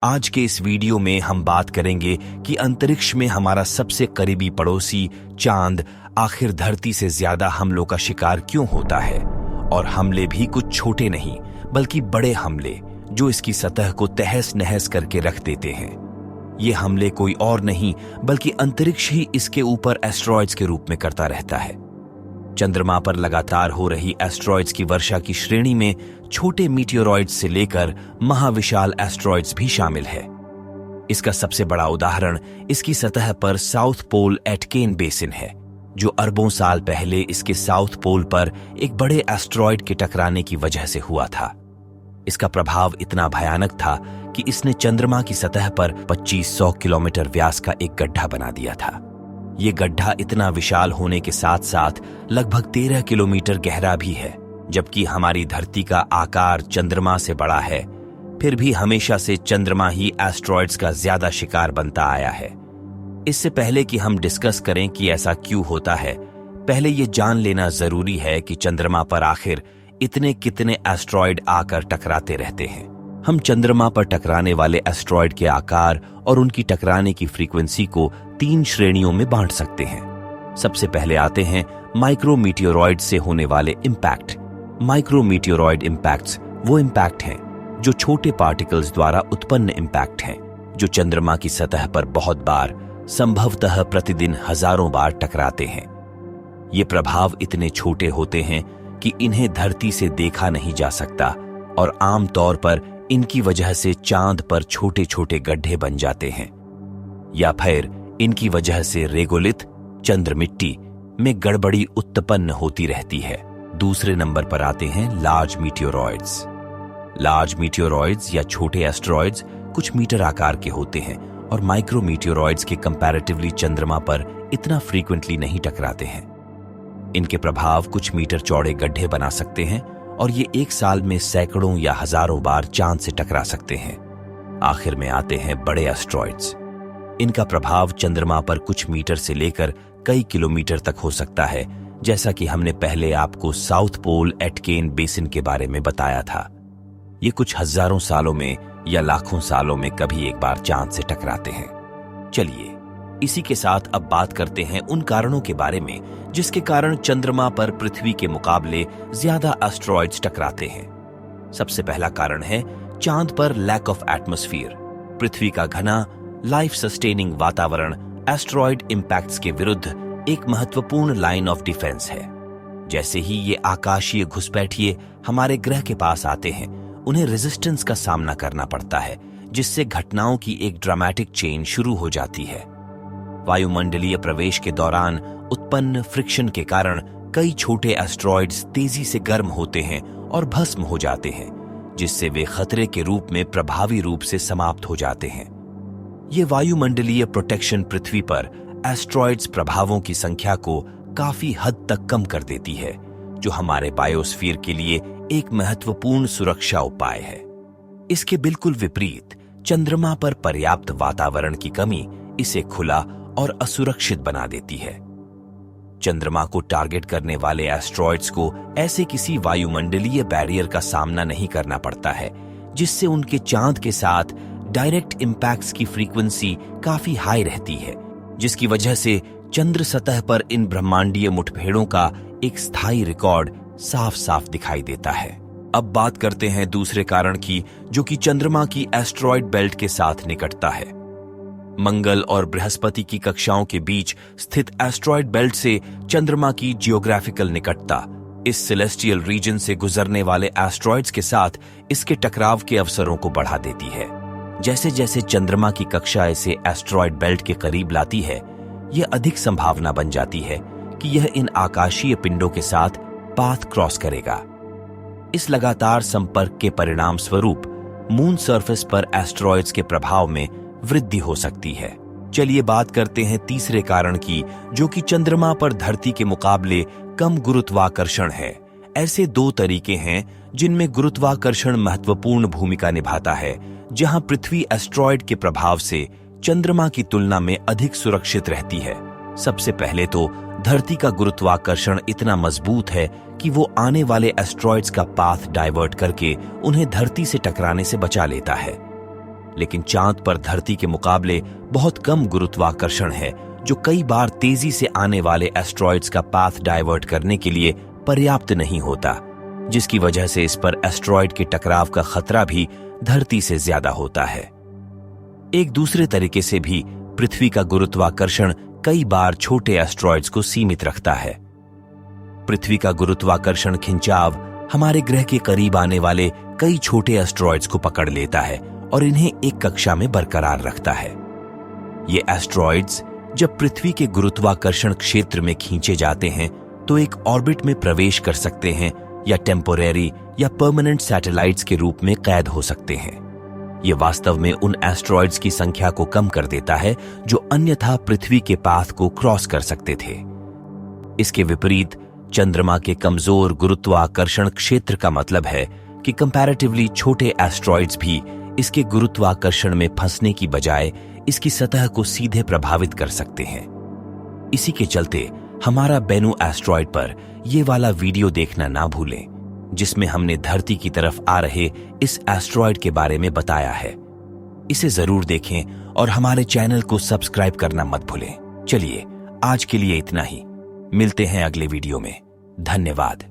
आज के इस वीडियो में हम बात करेंगे कि अंतरिक्ष में हमारा सबसे करीबी पड़ोसी चांद आखिर धरती से ज्यादा हमलों का शिकार क्यों होता है, और हमले भी कुछ छोटे नहीं बल्कि बड़े हमले जो इसकी सतह को तहस नहस करके रख देते हैं। ये हमले कोई और नहीं बल्कि अंतरिक्ष ही इसके ऊपर एस्ट्रॉयड्स के रूप में करता रहता है। चंद्रमा पर लगातार हो रही एस्ट्रॉयड्स की वर्षा की श्रेणी में छोटे मीटियोरॉइड्स से लेकर महाविशाल एस्ट्रॉयड्स भी शामिल है। इसका सबसे बड़ा उदाहरण इसकी सतह पर साउथ पोल एटकेन बेसिन है, जो अरबों साल पहले इसके साउथ पोल पर एक बड़े एस्ट्रॉयड के टकराने की वजह से हुआ था। इसका प्रभाव इतना भयानक था कि इसने चंद्रमा की सतह पर 2500 किलोमीटर व्यास का एक गड्ढा बना दिया था। ये गड्ढा इतना विशाल होने के साथ साथ लगभग 13 किलोमीटर गहरा भी है। जबकि हमारी धरती का आकार चंद्रमा से बड़ा है, फिर भी हमेशा से चंद्रमा ही एस्ट्रॉयड्स का ज्यादा शिकार बनता आया है। इससे पहले कि हम डिस्कस करें कि ऐसा क्यों होता है, पहले ये जान लेना जरूरी है कि चंद्रमा पर आखिर इतने कितने एस्ट्रॉयड आकर टकराते रहते हैं। हम चंद्रमा पर टकराने वाले एस्ट्रॉयड के आकार और उनकी टकराने की फ्रीक्वेंसी को 3 श्रेणियों में बांट सकते हैं। सबसे पहले आते हैं माइक्रोमीटियोरॉइड से होने वाले इम्पैक्ट। माइक्रोमीटियोरॉइड इम्पैक्ट्स वो इम्पैक्ट हैं जो छोटे पार्टिकल्स द्वारा उत्पन्न इम्पैक्ट हैं, जो चंद्रमा की सतह पर बहुत बार, संभवतः प्रतिदिन हजारों बार टकराते हैं। ये प्रभाव इतने छोटे होते हैं कि इन्हें धरती से देखा नहीं जा सकता, और आमतौर पर इनकी वजह से चांद पर छोटे छोटे गड्ढे बन जाते हैं, या फिर इनकी वजह से रेगोलिथ चंद्रमिट्टी में गड़बड़ी उत्पन्न होती रहती है। दूसरे नंबर पर आते हैं लार्ज मीटियोरॉइड्स। लार्ज मीटियोरॉइड्स या छोटे एस्ट्रॉयड्स कुछ मीटर आकार के होते हैं और माइक्रो मीटियोरॉइड्स के कंपैरेटिवली चंद्रमा पर इतना फ्रीक्वेंटली नहीं टकराते हैं। इनके प्रभाव कुछ मीटर चौड़े गड्ढे बना सकते हैं और ये एक साल में सैकड़ों या हजारों बार चांद से टकरा सकते हैं। आखिर में आते हैं बड़े एस्ट्रॉयड्स। इनका प्रभाव चंद्रमा पर कुछ मीटर से लेकर कई किलोमीटर तक हो सकता है, जैसा कि हमने पहले आपको साउथ पोल एटकेन बेसिन के बारे में बताया था। ये कुछ हजारों सालों में या लाखों सालों में कभी एक बार चांद से टकराते हैं। चलिए इसी के साथ अब बात करते हैं उन कारणों के बारे में जिसके कारण चंद्रमा पर पृथ्वी के मुकाबले ज्यादा एस्ट्रॉयड्स टकराते हैं। सबसे पहला कारण है चांद पर लैक ऑफ एटमॉस्फेयर। पृथ्वी का घना लाइफ सस्टेनिंग वातावरण एस्ट्रॉयड इंपैक्ट्स के विरुद्ध एक महत्वपूर्ण लाइन ऑफ डिफेंस है। जैसे ही ये आकाशीय घुसपैठिए हमारे ग्रह के पास आते हैं, उन्हें रेजिस्टेंस का सामना करना पड़ता है, जिससे घटनाओं की एक ड्रामेटिक चेन शुरू हो जाती है। वायुमंडलीय प्रवेश के दौरान उत्पन्न फ्रिक्शन के कारण कई छोटे एस्ट्रॉयड्स तेजी से गर्म होते हैं और भस्म हो जाते हैं, जिससे वे खतरे के रूप में प्रभावी रूप से समाप्त हो जाते हैं। ये वायुमंडलीय प्रोटेक्शन पृथ्वी पर एस्ट्रॉयड्स प्रभावों की संख्या को काफी हद तक कम कर देती है, जो हमारे बायोस्फीयर के लिए एक महत्वपूर्ण सुरक्षा उपाय है। इसके बिल्कुल विपरीत चंद्रमा पर पर्याप्त वातावरण की कमी इसे खुला और असुरक्षित बना देती है। चंद्रमा को टारगेट करने वाले एस्ट्रॉयड्स को ऐसे किसी वायुमंडलीय बैरियर का सामना नहीं करना पड़ता है, जिससे उनके चांद के साथ डायरेक्ट इंपैक्ट्स की फ्रीक्वेंसी काफी हाई रहती है, जिसकी वजह से चंद्र सतह पर इन ब्रह्मांडीय मुठभेड़ों का एक स्थायी रिकॉर्ड साफ साफ दिखाई देता है। अब बात करते हैं दूसरे कारण की, जो कि चंद्रमा की एस्ट्रॉयड बेल्ट के साथ निकटता है। मंगल और बृहस्पति की कक्षाओं के बीच स्थित एस्ट्रॉयड बेल्ट से चंद्रमा की जियोग्राफिकल निकटता इस सेलेस्टियल रीजन से गुजरने वाले एस्ट्रॉयड्स के साथ इसके टकराव के अवसरों को बढ़ा देती है। जैसे जैसे चंद्रमा की कक्षा इसे एस्ट्रॉयड बेल्ट के करीब लाती है, यह अधिक संभावना बन जाती है कि यह इन आकाशीय पिंडों के साथ पाथ क्रॉस करेगा। इस लगातार संपर्क के परिणाम स्वरूप मून सरफेस पर एस्ट्रॉयड्स के प्रभाव में वृद्धि हो सकती है। चलिए बात करते हैं तीसरे कारण की, जो कि चंद्रमा पर धरती के मुकाबले कम गुरुत्वाकर्षण है। ऐसे 2 तरीके हैं जिनमें गुरुत्वाकर्षण महत्वपूर्ण भूमिका निभाता है, जहां पृथ्वी एस्ट्रॉयड के प्रभाव से चंद्रमा की तुलना में अधिक सुरक्षित रहती है। सबसे पहले तो धरती का गुरुत्वाकर्षण इतना मजबूत है कि वो आने वाले एस्ट्रॉयड्स का पाथ डाइवर्ट करके उन्हें धरती से टकराने से बचा लेता है। लेकिन चांद पर धरती के मुकाबले बहुत कम गुरुत्वाकर्षण है, जो कई बार तेजी से आने वाले एस्ट्रॉइड्स का पाथ डाइवर्ट करने के लिए पर्याप्त नहीं होता, जिसकी वजह से इस पर एस्ट्रॉइड के टकराव का खतरा भी धरती से ज्यादा होता है। एक दूसरे तरीके से भी पृथ्वी का गुरुत्वाकर्षण कई बार छोटे एस्ट्रॉइड्स को सीमित रखता है। पृथ्वी का गुरुत्वाकर्षण खिंचाव हमारे ग्रह के करीब आने वाले कई छोटे एस्ट्रॉइड्स को पकड़ लेता है और इन्हें एक कक्षा में बरकरार रखता है। ये एस्ट्रॉइड्स जब पृथ्वी के गुरुत्वाकर्षण क्षेत्र में खींचे जाते हैं तो एक ऑर्बिट में प्रवेश कर सकते हैं या टेम्पोरेरी या परमानेंट सैटेलाइट्स के रूप में कैद हो सकते हैं। ये वास्तव में उन एस्ट्रॉइड्स की संख्या को कम कर देता है जो अन्यथा पृथ्वी के पाथ को क्रॉस कर सकते थे। इसके विपरीत चंद्रमा के कमजोर गुरुत्वाकर्षण क्षेत्र का मतलब है कि कंपैरेटिवली छोटे एस्ट्रॉइड्स भी इसके गुरुत्वाकर्षण में फंसने की बजाय इसकी सतह को सीधे प्रभावित कर सकते हैं। इसी के चलते हमारा बेनू एस्ट्रॉइड पर ये वाला वीडियो देखना ना भूलें, जिसमें हमने धरती की तरफ आ रहे इस एस्ट्रॉइड के बारे में बताया है। इसे जरूर देखें और हमारे चैनल को सब्सक्राइब करना मत भूलें। चलिए आज के लिए इतना ही, मिलते हैं अगले वीडियो में। धन्यवाद।